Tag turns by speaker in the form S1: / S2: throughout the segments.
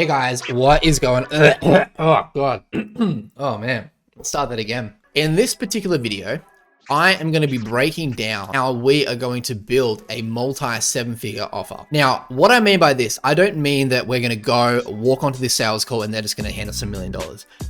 S1: Hey guys, what is going Oh god. Oh man. Let's start that again. In this particular video, I am going to be breaking down how we are going to build a multi-7-figure offer. Now, what I mean by this, I don't mean that we're going to go walk onto this sales call and they're just going to hand us $1 million.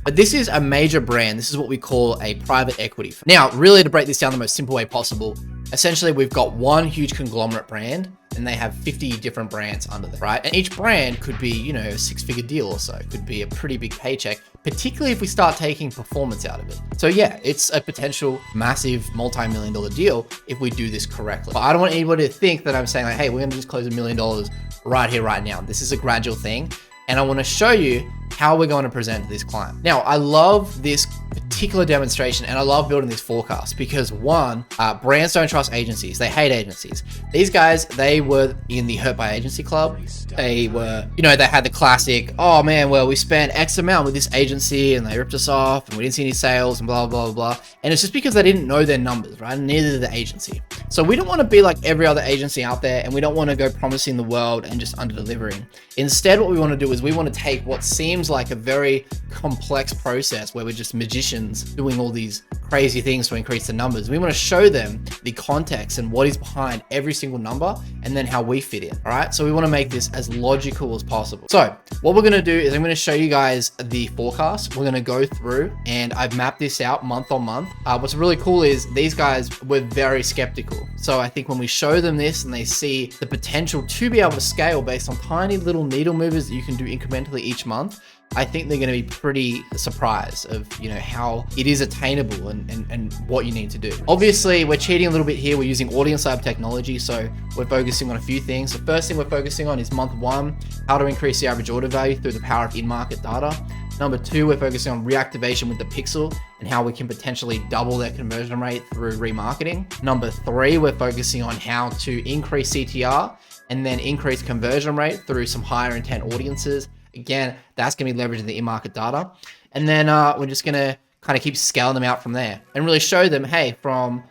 S1: But this is a major brand. This is what we call a private equity. Now, really to break this down the most simple way possible, essentially we've got one huge conglomerate brand and they have 50 different brands under them, right? And each brand could be, you know, a 6-figure deal or so. It could be a pretty big paycheck, particularly if we start taking performance out of it. So yeah, it's a potential massive multi-million-dollar deal if we do this correctly. But I don't want anybody to think that I'm saying like, hey, we're gonna just close $1 million right here, right now. This is a gradual thing. And I wanna show you how we're going to present to this client. Now, I love this particular demonstration and I love building this forecast because one, brands don't trust agencies. They hate agencies. These guys, they were in the Hurt by Agency Club. They were, you know, they had the classic, oh man, well, we spent X amount with this agency and they ripped us off and we didn't see any sales and blah, blah, blah, blah. And it's just because they didn't know their numbers, right? And neither did the agency. So we don't want to be like every other agency out there and we don't want to go promising the world and just under delivering. Instead, what we want to do is we want to take what seems like a very complex process where we're just magicians doing all these crazy things to increase the numbers. We want to show them the context and what is behind every single number and then how we fit in. All right. So we want to make this as logical as possible. So what we're going to do is I'm going to show you guys the forecast. We're going to go through and I've mapped this out month on month. What's really cool is these guys were very skeptical. So I think when we show them this and they see the potential to be able to scale based on tiny little needle movers that you can do incrementally each month, I think they're going to be pretty surprised of, you know, how it is attainable and what you need to do. Obviously, we're cheating a little bit here. We're using Audience Lab technology. So we're focusing on a few things. The first thing we're focusing on is month one, how to increase the average order value through the power of in-market data. Number two, we're focusing on reactivation with the pixel and how we can potentially double their conversion rate through remarketing. Number three, we're focusing on how to increase CTR and then increase conversion rate through some higher intent audiences. Again, that's going to be leveraging the in-market data. And then we're just going to kind of keep scaling them out from there and really show them, hey, from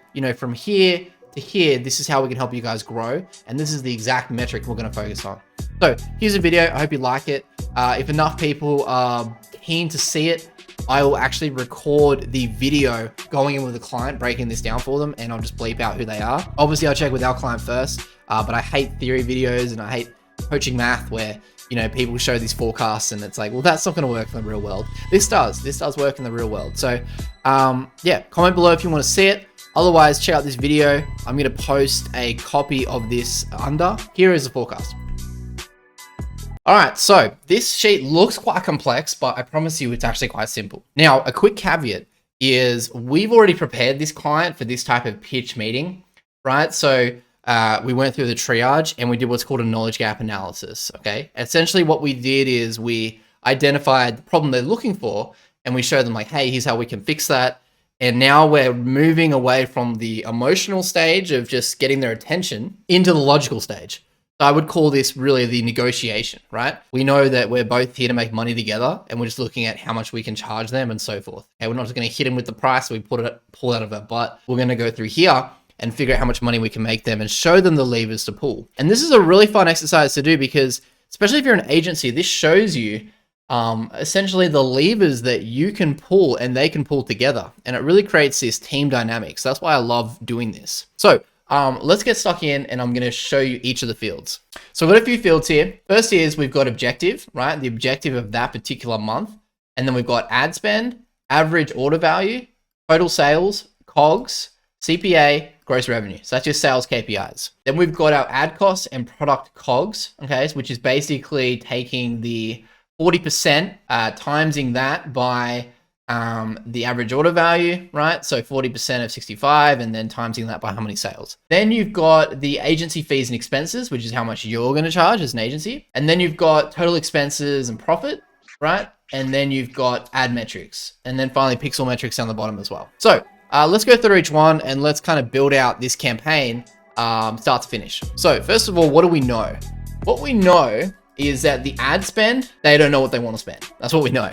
S1: here to here, this is how we can help you guys grow. And this is the exact metric we're going to focus on. So here's a video. I hope you like it. If enough people are keen to see it, I will actually record the video going in with the client, breaking this down for them, and I'll just bleep out who they are. Obviously, I'll check with our client first, but I hate theory videos and I hate coaching math where, you know, people show these forecasts and it's like, well, that's not going to work in the real world. This does work in the real world. So yeah, comment below if you want to see it. Otherwise, check out this video. I'm going to post a copy of this under. Here is the forecast. All right, so this sheet looks quite complex, but I promise you it's actually quite simple. Now, a quick caveat is we've already prepared this client for this type of pitch meeting, right? So we went through the triage and we did what's called a knowledge gap analysis, okay? Essentially what we did is we identified the problem they're looking for and we showed them like, hey, here's how we can fix that. And now we're moving away from the emotional stage of just getting their attention into the logical stage. So I would call this really the negotiation, right? We know that we're both here to make money together and we're just looking at how much we can charge them and so forth. Okay, we're not just going to hit them with the price we pull out of our butt. We're going to go through here and figure out how much money we can make them and show them the levers to pull. And this is a really fun exercise to do because, especially if you're an agency, this shows you essentially the levers that you can pull and they can pull together. And it really creates this team dynamics. That's why I love doing this. So let's get stuck in and I'm going to show you each of the fields. So we've got a few fields here. First is we've got objective, right? The objective of that particular month. And then we've got ad spend, average order value, total sales, COGS, CPA, gross revenue. So that's your sales KPIs. Then we've got our ad costs and product COGS, okay, which is basically taking the 40%, timesing that by the average order value, right? So 40% of 65 and then timesing that by how many sales. Then you've got the agency fees and expenses, which is how much you're going to charge as an agency. And then you've got total expenses and profit, right? And then you've got ad metrics. And then finally pixel metrics down the bottom as well. So let's go through each one and let's kind of build out this campaign start to finish. So first of all, what do we know? What we know is that the ad spend, they don't know what they want to spend. That's what we know.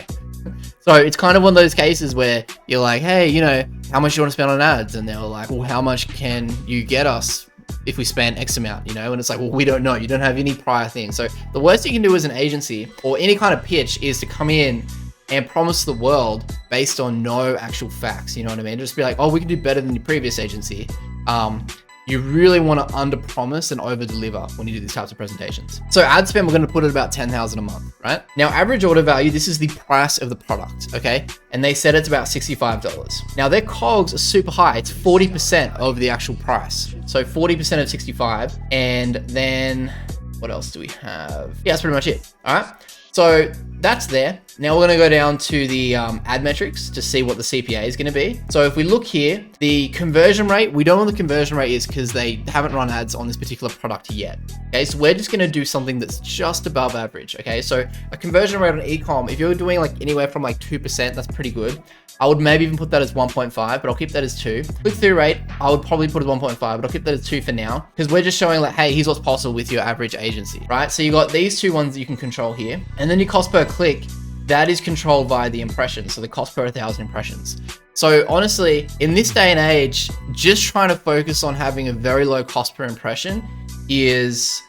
S1: So it's kind of one of those cases where you're like, hey, you know, how much do you want to spend on ads? And they're like, well, how much can you get us if we spend X amount, you know? And it's like, well, we don't know. You don't have any prior thing. So the worst you can do as an agency or any kind of pitch is to come in and promise the world based on no actual facts. You know what I mean? Just be like, oh, we can do better than your previous agency. You really want to under promise and over deliver when you do these types of presentations. So ad spend, we're going to put it about 10,000 a month, right? Now, average order value, this is the price of the product, okay? And they said it's about $65. Now their COGS are super high. It's 40% over the actual price. So 40% of 65. And then what else do we have? Yeah, that's pretty much it. All right. So that's there. Now we're going to go down to the ad metrics to see what the CPA is going to be. So if we look here, the conversion rate, we don't know what the conversion rate is because they haven't run ads on this particular product yet. Okay, so we're just going to do something that's just above average. Okay, so a conversion rate on e-com, if you're doing like anywhere from like 2%, that's pretty good. I would maybe even put that as 1.5, but I'll keep that as 2. Click-through rate, I would probably put as 1.5, but I'll keep that as 2 for now because we're just showing like, hey, here's what's possible with your average agency, right? So you got these two ones that you can control here. And then your cost per click, that is controlled by the impressions. So the cost per 1,000 impressions. So honestly, in this day and age, just trying to focus on having a very low cost per impression is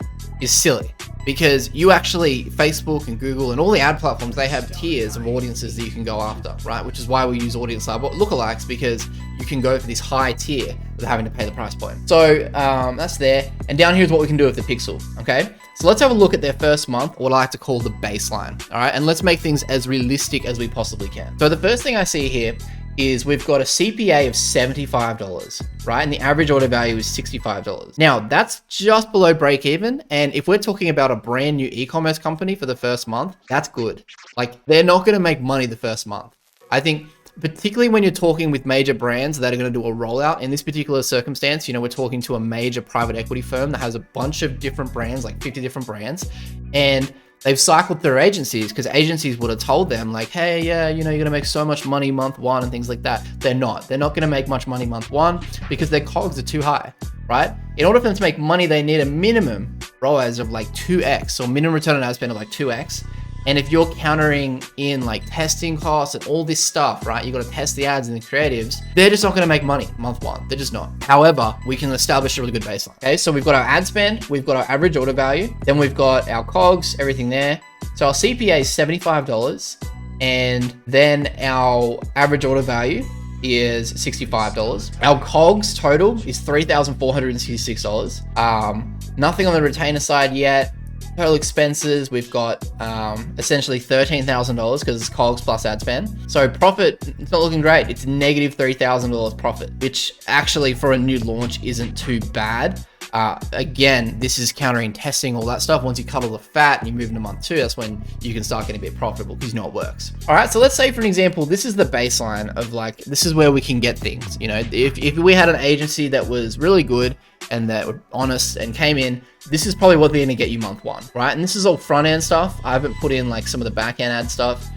S1: silly. Because you actually, Facebook and Google and all the ad platforms, they have tiers of audiences that you can go after, right? Which is why we use audience lookalikes, because you can go for this high tier without having to pay the price point. So that's there. And down here is what we can do with the pixel, okay? So let's have a look at their first month, what I like to call the baseline, all right? And let's make things as realistic as we possibly can. So the first thing I see here is we've got a CPA of $75, right? And the average order value is $65. Now that's just below break even. And if we're talking about a brand new e-commerce company for the first month, that's good. Like they're not going to make money the first month. I think particularly when you're talking with major brands that are going to do a rollout in this particular circumstance, you know, we're talking to a major private equity firm that has a bunch of different brands, like 50 different brands. And they've cycled through agencies because agencies would have told them like, hey, yeah, you know, you're going to make so much money month one and things like that. They're not going to make much money month one because their COGS are too high, right? In order for them to make money, they need a minimum ROAS of like 2x or minimum return on ad spend of like 2x. And if you're countering in like testing costs and all this stuff, right? You got to test the ads and the creatives. They're just not going to make money month one. They're just not. However, we can establish a really good baseline. Okay, so we've got our ad spend, we've got our average order value, then we've got our COGS, everything there. So our CPA is $75, and then our average order value is $65. Our COGS total is $3,466. Nothing on the retainer side yet. Total expenses, we've got essentially $13,000 because it's COGS plus ad spend. So profit, it's not looking great. It's negative $3,000 profit, which actually for a new launch isn't too bad. Again, this is countering testing, all that stuff. Once you cut all the fat and you move into month 2, that's when you can start getting a bit profitable because you know it works. All right, so let's say for an example, this is the baseline of like, this is where we can get things. You know, if we had an agency that was really good and that were honest and came in, this is probably what they're gonna get you month 1, right? And this is all front end stuff. I haven't put in like some of the back end ad stuff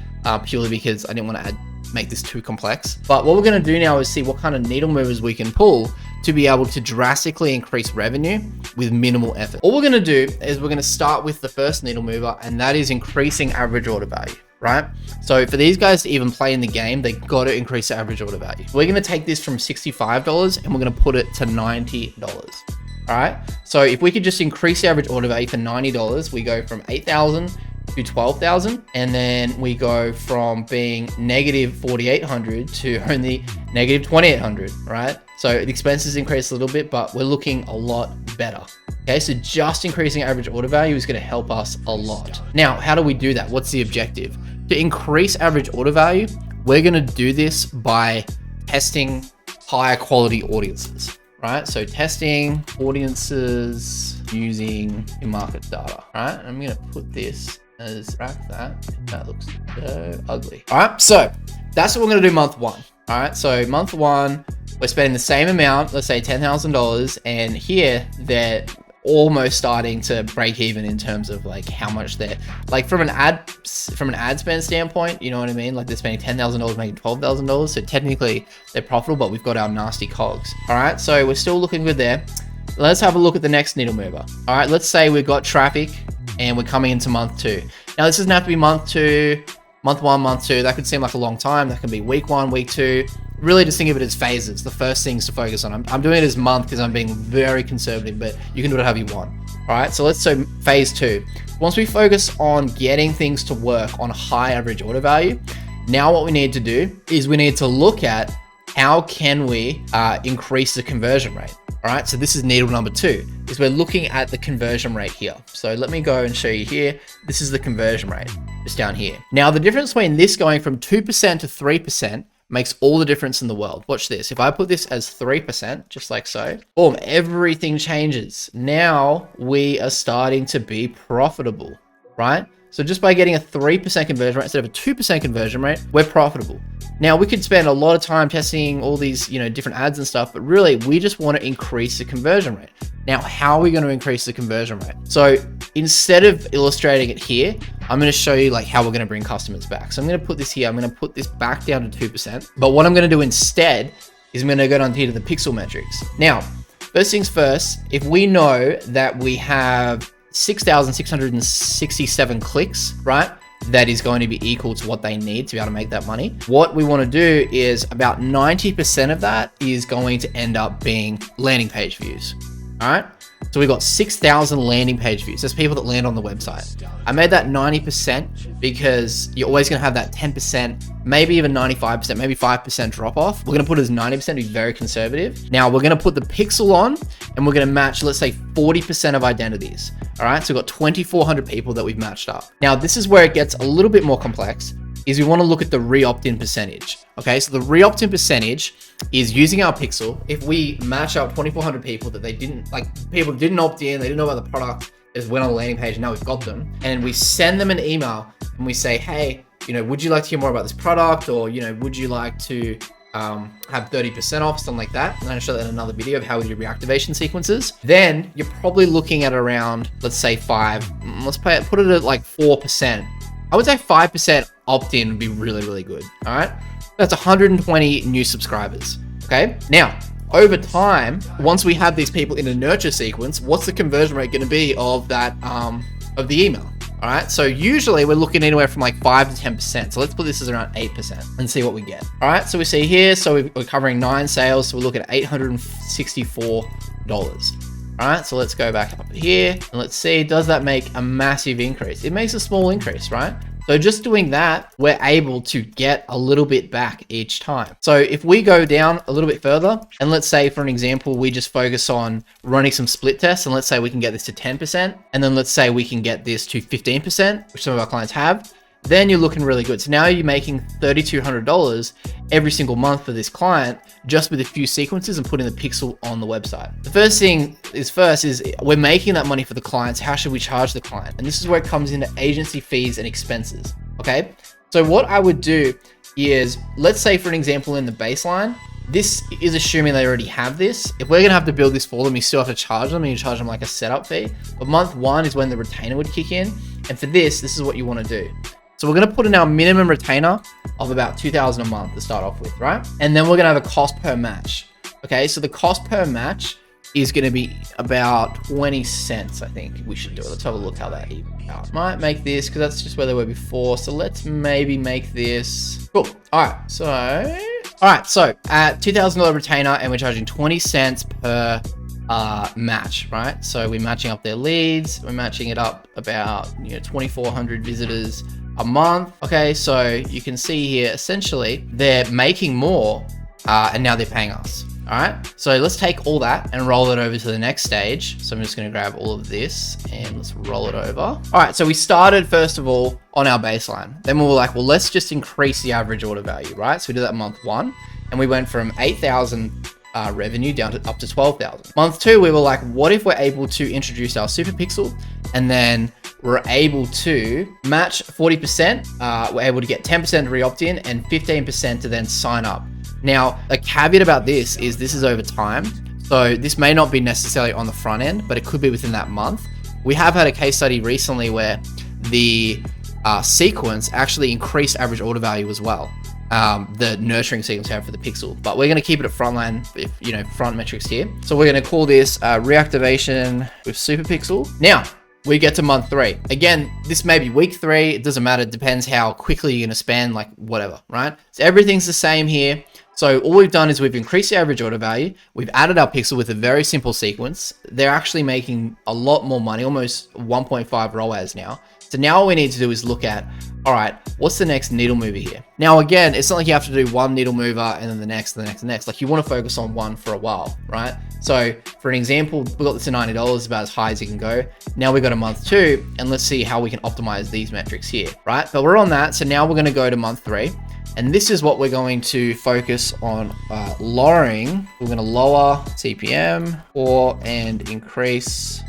S1: purely because I didn't want to make this too complex. But what we're gonna do now is see what kind of needle movers we can pull to be able to drastically increase revenue with minimal effort. All we're gonna do is we're gonna start with the first needle mover, and that is increasing average order value, right? So for these guys to even play in the game, they got to increase the average order value. We're gonna take this from $65 and we're gonna put it to $90. All right, so if we could just increase the average order value for $90, we go from 8,000 to 12,000, and then we go from being negative 4,800 to only negative 2,800, right? So the expenses increase a little bit, but we're looking a lot better. Okay, so just increasing average order value is going to help us a lot. Now, how do we do that? What's the objective? To increase average order value, we're going to do this by testing higher quality audiences. Right, so testing audiences using in-market data. Right, I'm gonna put this as track that looks so ugly. All right, so that's what we're gonna do month 1. All right, so month 1, we're spending the same amount, let's say $10,000, and here they're almost starting to break even in terms of like how much they're like from an ad spend standpoint, you know what I mean? Like they're spending $10,000 making $12,000, so technically they're profitable, but we've got our nasty COGS. All right, so we're still looking good there. Let's have a look at the next needle mover. All right, let's say we've got traffic and we're coming into month 2. Now this doesn't have to be month 2, month 1, month 2. That could seem like a long time. That can be week 1, week 2. really just think of it as phases. The first things to focus on. I'm doing it as month because I'm being very conservative, but you can do it however you want. All right, so phase 2. Once we focus on getting things to work on a high average order value, now what we need to do is we need to look at how can we increase the conversion rate. All right, so this is needle number 2, is we're looking at the conversion rate here. So let me go and show you here. This is the conversion rate, just down here. Now, the difference between this going from 2% to 3% makes all the difference in the world. Watch this. If I put this as 3%, just like so, boom, everything changes. Now we are starting to be profitable, right? So just by getting a 3% conversion rate instead of a 2% conversion rate, we're profitable. Now we could spend a lot of time testing all these, different ads and stuff, but really we just want to increase the conversion rate. Now, how are we going to increase the conversion rate? So instead of illustrating it here, I'm going to show you like how we're going to bring customers back. So I'm going to put this here. I'm going to put this back down to 2%. But what I'm going to do instead is I'm going to go down here to the pixel metrics. Now, first things first, if we know that we have 6,667 clicks, right? That is going to be equal to what they need to be able to make that money. What we want to do is about 90% of that is going to end up being landing page views. All right. So we've got 6,000 landing page views. There's people that land on the website. I made that 90% because you're always going to have that 10%, maybe even 95%, maybe 5% drop off. We're going to put it as 90% to be very conservative. Now we're going to put the pixel on and we're going to match, let's say 40% of identities. All right. So we've got 2,400 people that we've matched up. Now this is where it gets a little bit more complex, is we want to look at the re-opt-in percentage. Okay, so the re-opt-in percentage is using our pixel. If we match up 2,400 people that people didn't opt in, they didn't know about the product, they just went on the landing page, and now we've got them, and we send them an email and we say, hey, would you like to hear more about this product, or would you like to have 30% off, something like that. I'm going to show that in another video of how we do reactivation sequences. Then you're probably looking at around, let's say put it at like 4%. I would say 5% opt-in would be really, really good. All right. That's 120 new subscribers. Okay. Now, over time, once we have these people in a nurture sequence, what's the conversion rate going to be of that, of the email? All right. So usually we're looking anywhere from like 5 to 10%. So let's put this as around 8% and see what we get. All right. So we see here, so we're covering 9 sales. So we're looking at $864. All right, so let's go back up here and let's see, does that make a massive increase? It makes a small increase, right? So just doing that, we're able to get a little bit back each time. So if we go down a little bit further, and let's say for an example, we just focus on running some split tests, and let's say we can get this to 10%, and then let's say we can get this to 15%, which some of our clients have, then you're looking really good. So now you're making $3,200 every single month for this client, just with a few sequences and putting the pixel on the website. The first thing is we're making that money for the clients. How should we charge the client? And this is where it comes into agency fees and expenses. Okay. So what I would do is, let's say for an example, in the baseline, this is assuming they already have this. If we're going to have to build this for them, you still have to charge them, and you charge them like a setup fee. But month 1 is when the retainer would kick in. And for this is what you want to do. So we're going to put in our minimum retainer of about $2,000 a month to start off with, right? And then we're going to have a cost per match. Okay, so the cost per match is going to be about 20 cents, I think we should do it. Let's have a look how that evens out. Might make this, because that's just where they were before. So let's maybe make this. Cool. All right, so at $2,000 retainer, and we're charging 20 cents per match, right? So we're matching up their leads. We're matching it up about 2,400 visitors a month. Okay, so you can see here, essentially, they're making more, and now they're paying us. All right, so let's take all that and roll it over to the next stage. So I'm just going to grab all of this and let's roll it over. All right, so we started first of all on our baseline. Then we were like, well, let's just increase the average order value, right? So we did that month 1, and we went from 8,000 revenue down to up to 12,000. Month 2, we were like, what if we're able to introduce our super pixel, and then we're able to match 40%. We're able to get 10% re-opt-in and 15% to then sign up. Now, a caveat about this is over time. So this may not be necessarily on the front end, but it could be within that month. We have had a case study recently where the sequence actually increased average order value as well. The nurturing sequence we have for the pixel, but we're going to keep it at frontline, front metrics here. So we're going to call this reactivation with super pixel. Now we get to month 3. Again, this may be week 3. It doesn't matter. It depends how quickly you're going to spend, like whatever, right? So everything's the same here. So all we've done is we've increased the average order value. We've added our pixel with a very simple sequence. They're actually making a lot more money, almost 1.5 ROAS now. So now all we need to do is look at, all right, what's the next needle mover here? Now, again, it's not like you have to do one needle mover and then the next, and the next, and the next. Like, you want to focus on one for a while, right? So for an example, we got this at $90, about as high as you can go. Now we got a month 2, and let's see how we can optimize these metrics here, right? But we're on that. So now we're going to go to month 3. And this is what we're going to focus on lowering. We're going to lower CPM or increase.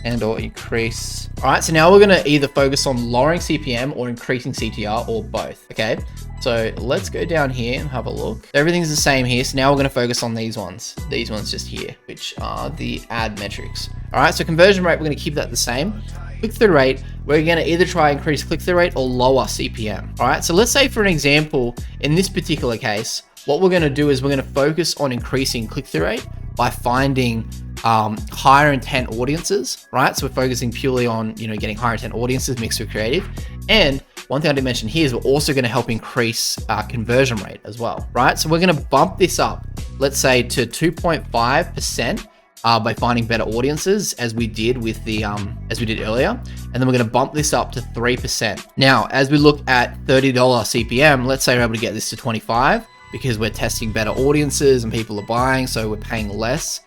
S1: All right, so now we're going to either focus on lowering CPM or increasing CTR or both. Okay, so let's go down here and have a look. Everything's the same here. So now we're going to focus on these ones just here, which are the ad metrics. All right, so conversion rate, we're going to keep that the same. Click-through rate, we're going to either try increase click-through rate or lower CPM. All right, so let's say for an example, in this particular case, what we're going to do is we're going to focus on increasing click-through rate by finding higher intent audiences, right? So we're focusing purely on, getting higher intent audiences mixed with creative. And one thing I didn't mention here is we're also going to help increase conversion rate as well, right? So we're going to bump this up, let's say to 2.5%. By finding better audiences, as we did with the earlier, and then we're going to bump this up to 3%. Now, as we look at $30 CPM, let's say we're able to get this to 25 because we're testing better audiences and people are buying, so we're paying less.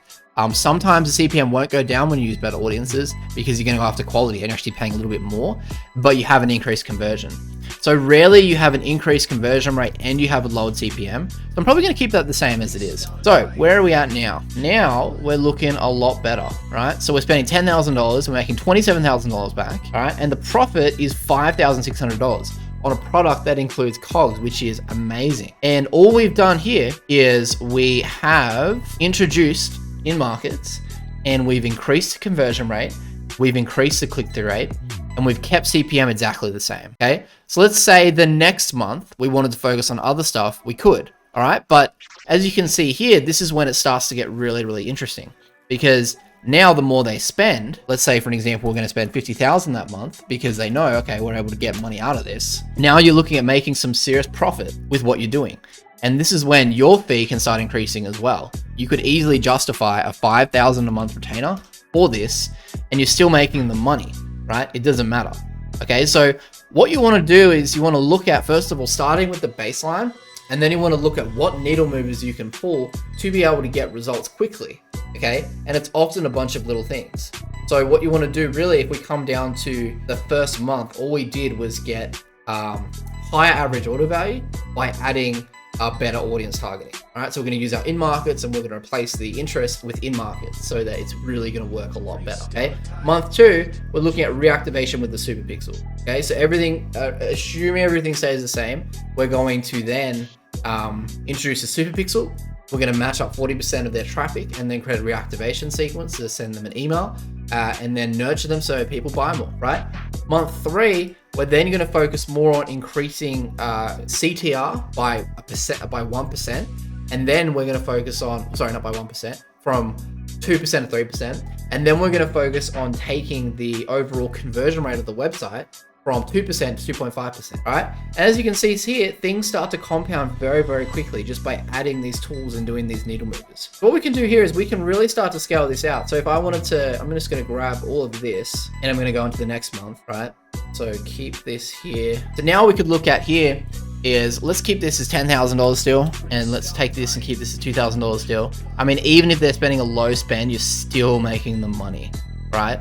S1: Sometimes the CPM won't go down when you use better audiences because you're going to go after quality and you're actually paying a little bit more, but you have an increased conversion. So rarely you have an increased conversion rate and you have a lowered CPM. So I'm probably going to keep that the same as it is. So where are we at now? Now we're looking a lot better, right? So we're spending $10,000, we're making $27,000 back, all right? And the profit is $5,600 on a product that includes COGS, which is amazing. And all we've done here is we have introduced in markets and we've increased the conversion rate, we've increased the click-through rate, and we've kept CPM exactly the same, okay? So let's say the next month we wanted to focus on other stuff, we could, all right? But as you can see here, this is when it starts to get really, really interesting because now the more they spend, let's say for an example, we're going to spend $50,000 that month because they know, okay, we're able to get money out of this. Now you're looking at making some serious profit with what you're doing. And this is when your fee can start increasing as well. You could easily justify a $5,000 a month retainer for this and you're still making the money, right? It doesn't matter. Okay, so what you want to do is you want to look at, first of all, starting with the baseline, and then you want to look at what needle movers you can pull to be able to get results quickly. Okay, and it's often a bunch of little things. So what you want to do really, if we come down to the first month, all we did was get higher average order value by adding better audience targeting. All right, so we're going to use our in markets and we're going to replace the interest with in markets so that it's really going to work a lot better. Okay, month 2, we're looking at reactivation with the super pixel. Okay, so everything, assuming everything stays the same, we're going to then introduce a super pixel. We're going to match up 40% of their traffic and then create a reactivation sequence to send them an email and then nurture them so people buy more, right? Month 3, we're then going to focus more on increasing CTR by 1%. And then we're going to focus on, sorry, not by 1%, from 2% to 3%. And then we're going to focus on taking the overall conversion rate of the website from 2% to 2.5%, all right? And as you can see here, things start to compound very, very quickly just by adding these tools and doing these needle movers. What we can do here is we can really start to scale this out. So if I wanted to, I'm just gonna grab all of this and I'm gonna go into the next month, right? So keep this here. So now we could look at here is, let's keep this as $10,000 still, and let's take this and keep this as $2,000 still. I mean, even if they're spending a low spend, you're still making the money, right?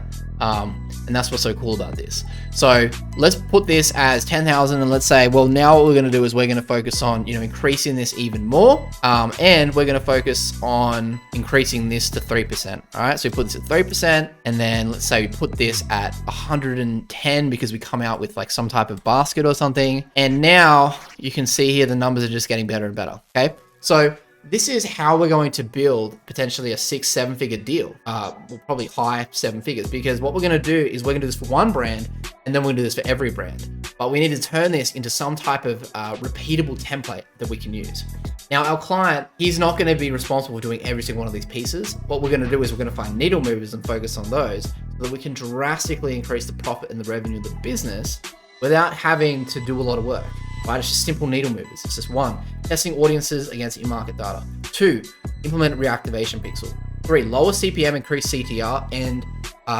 S1: And that's what's so cool about this. So let's put this as 10,000 and let's say, well, now what we're going to do is we're going to focus on, increasing this even more. And we're going to focus on increasing this to 3%. All right. So we put this at 3% and then let's say we put this at 110 because we come out with like some type of basket or something. And now you can see here, the numbers are just getting better and better. Okay. So this is how we're going to build potentially a 6-7 figure deal. Well, probably high 7 figures, because what we're going to do is we're going to do this for one brand and then we're going to do this for every brand. But we need to turn this into some type of repeatable template that we can use. Now, our client, he's not going to be responsible for doing every single one of these pieces. What we're going to do is we're going to find needle movers and focus on those so that we can drastically increase the profit and the revenue of the business without having to do a lot of work. right? It's just simple needle movers. It's just 1, testing audiences against in-market data. 2, implement reactivation pixel. 3, lower CPM, increase CTR, and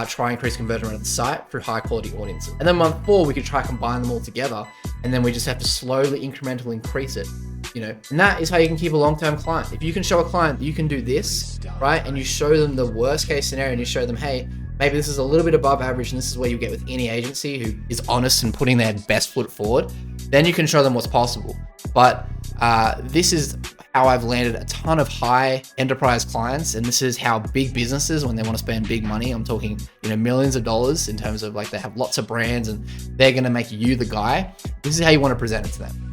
S1: try increase conversion rate of the site through high quality audiences. And then month 4, we could try combine them all together, and then we just have to slowly incrementally increase it, you know, and that is how you can keep a long-term client. If you can show a client that you can do this, right, and you show them the worst case scenario and you show them, hey, maybe this is a little bit above average and this is where you get with any agency who is honest and putting their best foot forward, then you can show them what's possible. But this is how I've landed a ton of high enterprise clients, and this is how big businesses, when they want to spend big money, I'm talking, you know, millions of dollars in terms of like they have lots of brands and they're going to make you the guy. This is how you want to present it to them.